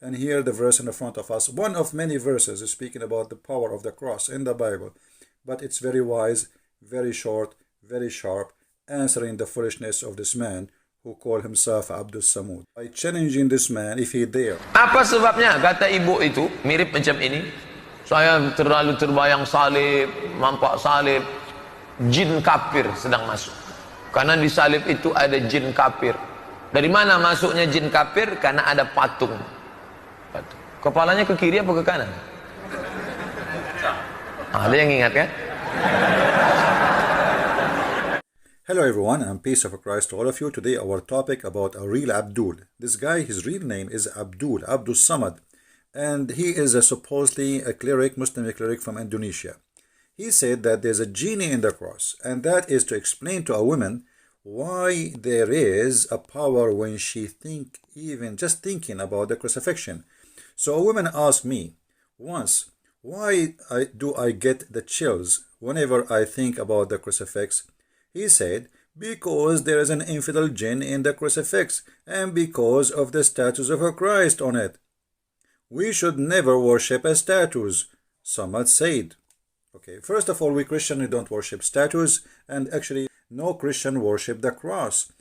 And here the verse in the front of us, one of many verses, is speaking about the power of the cross in the Bible. But it's very wise, very short, very sharp, answering the foolishness of this man who called himself Abdul Samud. By challenging this man, if he dare. Apa sebabnya? Kata ibu itu, mirip macam ini. Saya terlalu terbayang salib, nampak salib, jin kafir sedang masuk. Karena di salib itu ada jin kafir. Dari mana masuknya jin kafir? Karena ada patung. Kepalanya ke kiri apa ke kanan? Ada yang ingat kan? Hello everyone, and peace of Christ to all of you. Today our topic about a real Abdul. This guy, his real name is Abdul Samad, and he is supposedly a cleric, Muslim cleric from Indonesia. He said that there's a genie in the cross, and that is to explain to a woman why there is a power when she even just thinking about the crucifixion. So a woman asked me once, why do I get the chills whenever I think about the crucifix? He said, because there is an infidel jinn in the crucifix and because of the statues of Christ on it. We should never worship as statues, Samad said. Okay, first of all, we Christians don't worship statues, and actually no Christian worship the cross.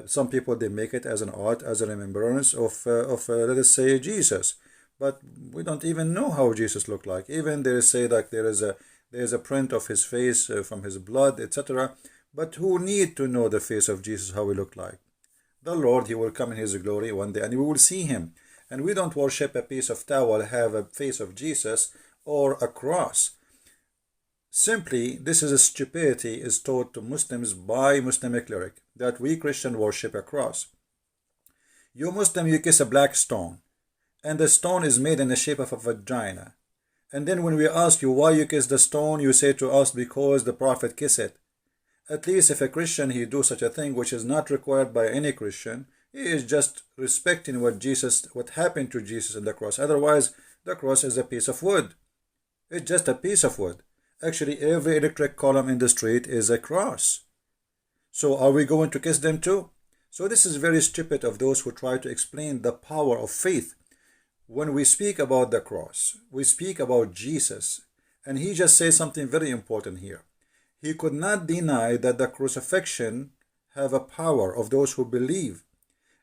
Some people, they make it as an art, as a remembrance of let us say, Jesus. But we don't even know how Jesus looked like. Even they say that there is a print of his face from his blood, etc. But who need to know the face of Jesus, how he looked like? The Lord, he will come in his glory one day and we will see him. And we don't worship a piece of towel, have a face of Jesus or a cross. Simply, this is a stupidity is taught to Muslims by Muslim cleric, that we Christian worship a cross. You Muslim, you kiss a black stone, and the stone is made in the shape of a vagina. And then when we ask you why you kiss the stone, you say to us because the Prophet kissed it. At least if a Christian, he do such a thing which is not required by any Christian, he is just respecting what happened to Jesus on the cross. Otherwise, the cross is a piece of wood. It's just a piece of wood. Actually, every electric column in the street is a cross. So are we going to kiss them too? So this is very stupid of those who try to explain the power of faith. When we speak about the cross, we speak about Jesus. And he just says something very important here. He could not deny that the crucifixion have a power of those who believe.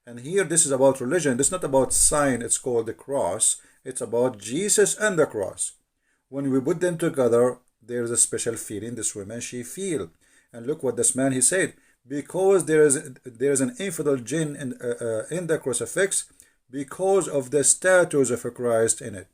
And here this is about religion. It's not about sign. It's called the cross. It's about Jesus and the cross. When we put them together, there's a special feeling this woman, she feel. And look what this man, he said. Because there is an infidel jinn in the crucifix because of the statues of a Christ in it.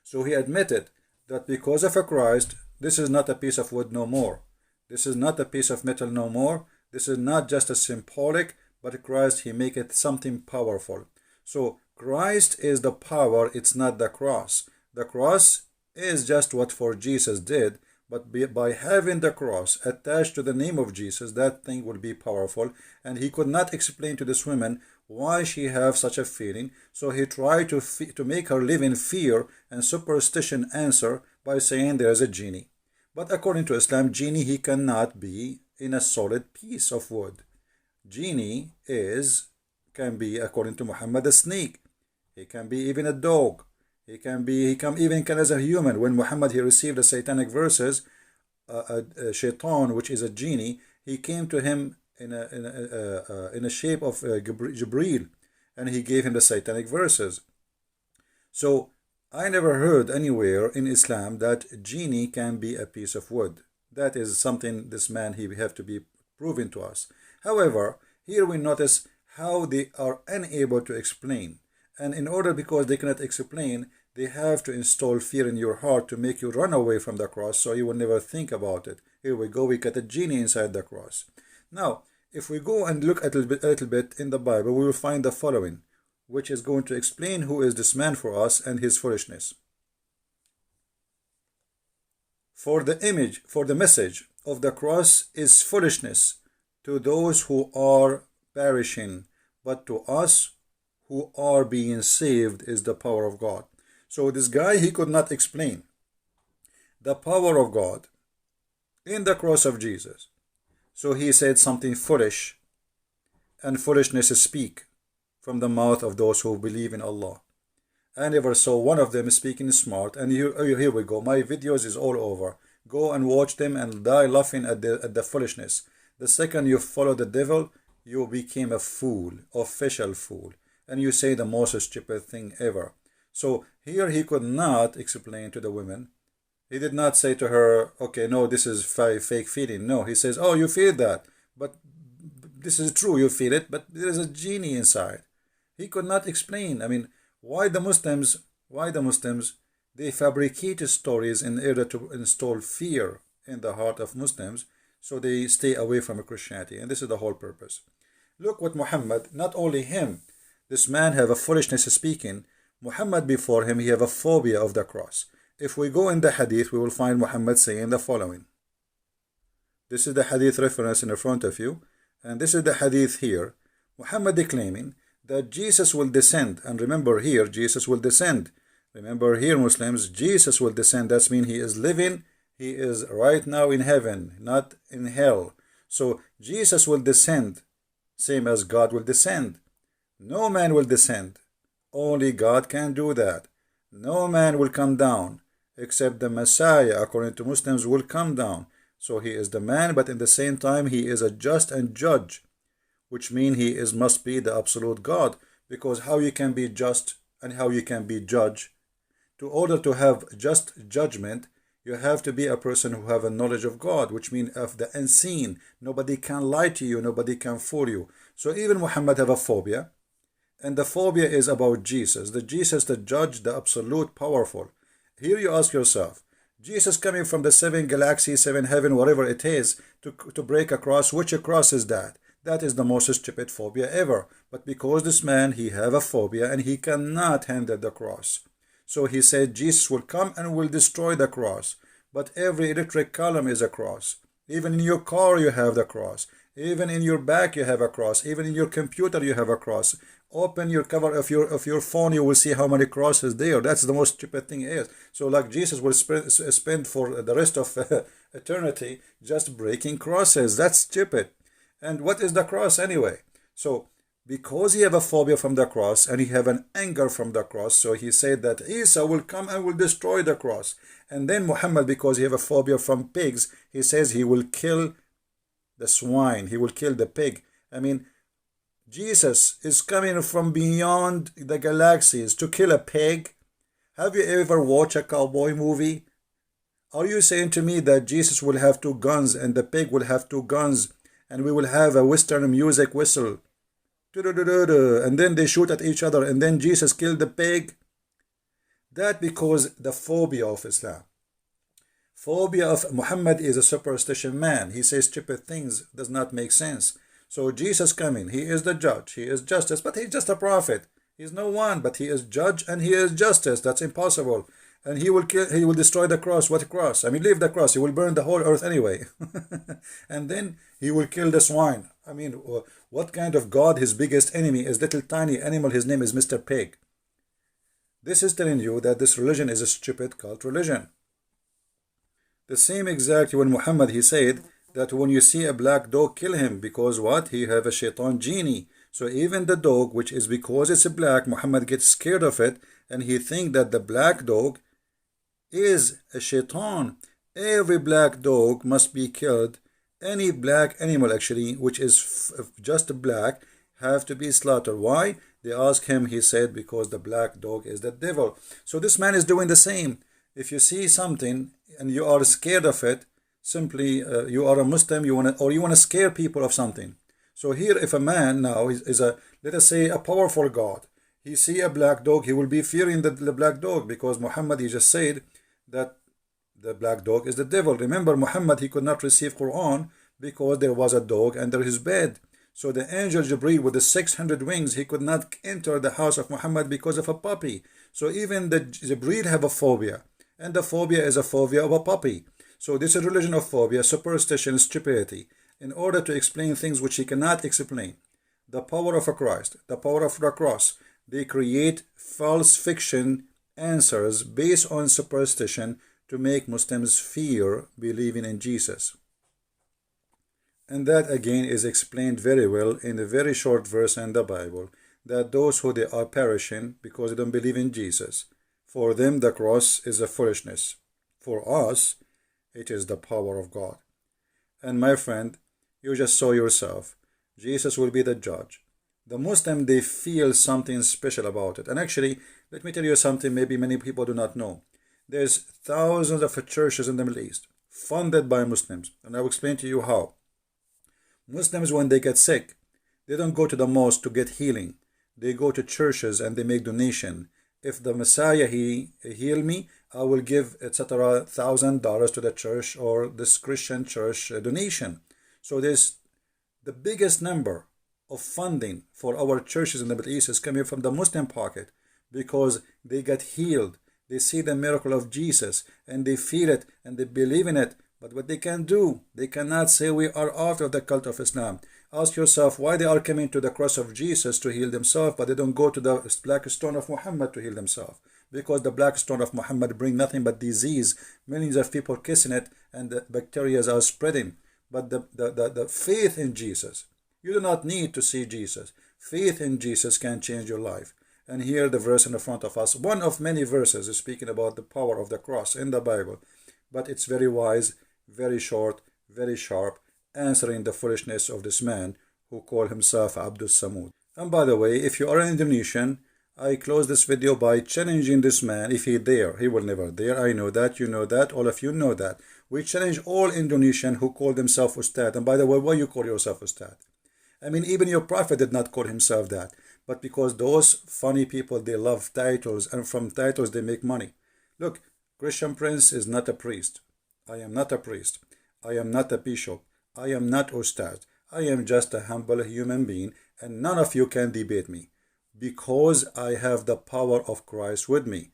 So he admitted that because of a Christ, this is not a piece of wood no more. This is not a piece of metal no more. This is not just a symbolic, but Christ, he make it something powerful. So Christ is the power, it's not the cross. The cross is just what for Jesus did, but by having the cross attached to the name of Jesus, that thing will be powerful. And he could not explain to this woman why she have such a feeling. So he tried to make her live in fear and superstition answer by saying there is a genie. But according to Islam, genie, he cannot be in a solid piece of wood. Genie can be, according to Muhammad, a snake. He can be even a dog. He can even as a human. When Muhammad, he received the satanic verses, a shaitan, which is a genie, he came to him in a shape of Jibreel, and he gave him the satanic verses. So I never heard anywhere in Islam that genie can be a piece of wood. That is something this man, he have to be proven to us. However, here we notice how they are unable to explain. And in order, because they cannot explain, they have to install fear in your heart to make you run away from the cross so you will never think about it. Here we go, we get a genie inside the cross. Now, if we go and look a little bit in the Bible, we will find the following, which is going to explain who is this man for us and his foolishness. For the message of the cross is foolishness to those who are perishing, but to us who are being saved is the power of God. So this guy, he could not explain the power of God in the cross of Jesus. So he said something foolish, and foolishness speak from the mouth of those who believe in Allah. I never saw one of them speaking smart. And here we go. My videos is all over. Go and watch them and die laughing at the foolishness. The second you follow the devil, you became a fool, official fool. And you say the most stupid thing ever. So here he could not explain to the women. He did not say to her, okay, no, this is fake feeling. No, he says, oh, you feel that. But this is true, you feel it, but there is a genie inside. He could not explain. I mean, why the Muslims, they fabricate stories in order to install fear in the heart of Muslims so they stay away from Christianity. And this is the whole purpose. Look what Muhammad, not only him, this man have a foolishness speaking. Muhammad before him, he have a phobia of the cross. If we go in the hadith, we will find Muhammad saying the following. This is the hadith reference in front of you. And this is the hadith here. Muhammad declaiming that Jesus will descend. And remember here, Jesus will descend. Remember here, Muslims, Jesus will descend. That means he is living. He is right now in heaven, not in hell. So Jesus will descend, same as God will descend. No man will descend. Only God can do that. No man will come down, except the Messiah, according to Muslims, will come down. So he is the man, but in the same time, he is a just and judge, which means he must be the absolute God. Because how you can be just and how you can be judge? To order to have just judgment, you have to be a person who have a knowledge of God, which means of the unseen. Nobody can lie to you. Nobody can fool you. So even Muhammad have a phobia. And the phobia is about Jesus. The Jesus, the judge, the absolute powerful. Here you ask yourself, Jesus coming from the 7 galaxies, 7 heaven, whatever it is, to break a cross. Which cross is that? That is the most stupid phobia ever. But because this man, he have a phobia and he cannot handle the cross. So he said Jesus will come and will destroy the cross. But every electric column is a cross. Even in your car you have the cross. Even in your back you have a cross. Even in your computer you have a cross. Open your cover of your phone, you will see how many crosses there. That's the most stupid thing is. So like Jesus will spend for the rest of eternity just breaking crosses. That's stupid. And what is the cross anyway? So because he have a phobia from the cross and he have an anger from the cross, so he said that Isa will come and will destroy the cross. And then Muhammad, because he have a phobia from pigs, he says he will kill the swine. He will kill the pig. I mean, Jesus is coming from beyond the galaxies to kill a pig. Have you ever watched a cowboy movie? Are you saying to me that Jesus will have 2 guns and the pig will have 2 guns and we will have a Western music whistle? And then they shoot at each other and then Jesus killed the pig? That because the phobia of Islam. Phobia of Muhammad is a superstition man. He says stupid things, does not make sense. So Jesus coming, he is the judge, he is justice, but he's just a prophet. He's no one, but he is judge and he is justice. That's impossible. And he will kill, he will destroy the cross. What cross? I mean, leave the cross. He will burn the whole earth anyway. And then he will kill the swine. I mean, what kind of God? His biggest enemy is little tiny animal. His name is Mr. Pig. This is telling you that this religion is a stupid cult religion. The same exact when Muhammad, he said that when you see a black dog, kill him, because what? He have a shaitan genie. So even the dog, which is because it's black, Muhammad gets scared of it, and he think that the black dog is a shaitan. Every black dog must be killed. Any black animal actually, which is just black, have to be slaughtered. Why? They ask him, he said, because the black dog is the devil. So this man is doing the same. If you see something and you are scared of it, simply you are a Muslim, you want to scare people of something. So here, if a man now is a, let us say, a powerful God, he see a black dog, he will be fearing the black dog, because Muhammad, he just said that the black dog is the devil. Remember, Muhammad, he could not receive Quran because there was a dog under his bed. So the angel Jibreel with the 600 wings, he could not enter the house of Muhammad because of a puppy. So even the Jibreel have a phobia, and the phobia is a phobia of a puppy. So this is a religion of phobia, superstition, stupidity, in order to explain things which he cannot explain. The power of a Christ, the power of the cross, they create false fiction answers based on superstition to make Muslims fear believing in Jesus. And that again is explained very well in a very short verse in the Bible. that those who they are perishing because they don't believe in Jesus, for them the cross is a foolishness. For us, it is the power of God. And my friend, you just saw yourself. Jesus will be the judge. The Muslim, they feel something special about it. And actually, let me tell you something maybe many people do not know. There's thousands of churches in the Middle East funded by Muslims. And I will explain to you how. Muslims, when they get sick, they don't go to the mosque to get healing. They go to churches and they make donation. If the Messiah, he heal me, I will give, etc., $1,000 to the church or this Christian church donation. So there's the biggest number of funding for our churches in the Middle East is coming from the Muslim pocket because they get healed. They see the miracle of Jesus and they feel it and they believe in it. But what they can do, they cannot say we are out of the cult of Islam. Ask yourself why they are coming to the cross of Jesus to heal themselves, but they don't go to the black stone of Muhammad to heal themselves. Because the black stone of Muhammad bring nothing but disease. Millions of people kissing it and the bacteria are spreading. But the faith in Jesus, you do not need to see Jesus. Faith in Jesus can change your life. And here the verse in the front of us, one of many verses is speaking about the power of the cross in the Bible. But it's very wise, very short, very sharp, answering the foolishness of this man who called himself Abdul Samud. And by the way, if you are an Indonesian, I close this video by challenging this man. If he dare, he will never dare. I know that, you know that, all of you know that. We challenge all Indonesian who call themselves Ustad. And by the way, why you call yourself Ustad? I mean, even your prophet did not call himself that. But because those funny people, they love titles, and from titles they make money. Look, Christian Prince is not a priest. I am not a priest. I am not a bishop. I am not Ustad. I am just a humble human being, and none of you can debate me. Because I have the power of Christ with me,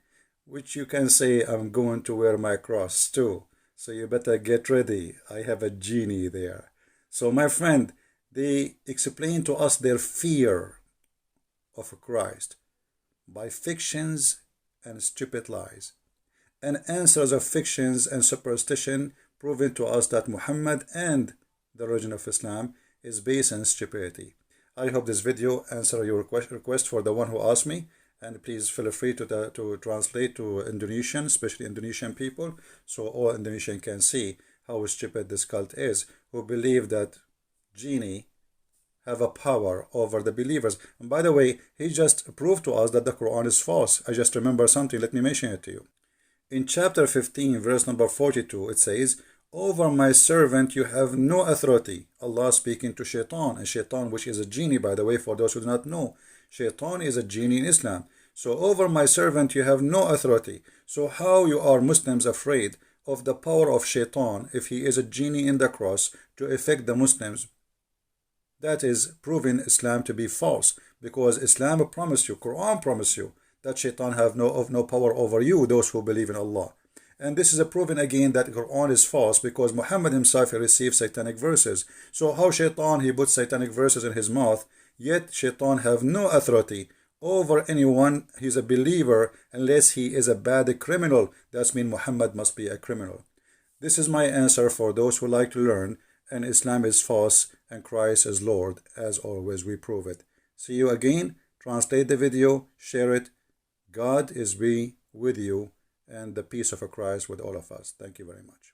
which you can say I'm going to wear my cross too. So you better get ready. I have a genie there. So my friend, they explain to us their fear of Christ by fictions and stupid lies, and answers of fictions and superstition, proving to us that Muhammad and the religion of Islam is based on stupidity. I hope this video answered your request for the one who asked me, and please feel free to translate to Indonesian, especially Indonesian people, so all Indonesian can see how stupid this cult is, who believe that genie have a power over the believers. And by the way, he just proved to us that the Quran is false. I just remember something, let me mention it to you. In chapter 15, verse number 42, it says, over my servant you have no authority. Allah speaking to Shaitan, and Shaitan, which is a genie, by the way, for those who do not know. Shaitan is a genie in Islam. So over my servant you have no authority. So how you are Muslims afraid of the power of Shaitan if he is a genie in the cross to affect the Muslims? That is proving Islam to be false, because Islam promised you, Quran promised you, that Shaitan have no power over you, those who believe in Allah. And this is a proven again that Quran is false, because Muhammad himself received satanic verses. So how Shaitan, he puts satanic verses in his mouth, yet Shaitan have no authority over anyone. He's a believer unless he is a bad criminal. That means Muhammad must be a criminal. This is my answer for those who like to learn, and Islam is false and Christ is Lord. As always, we prove it. See you again. Translate the video, share it. God is be with you, and the peace of Christ with all of us. Thank you very much.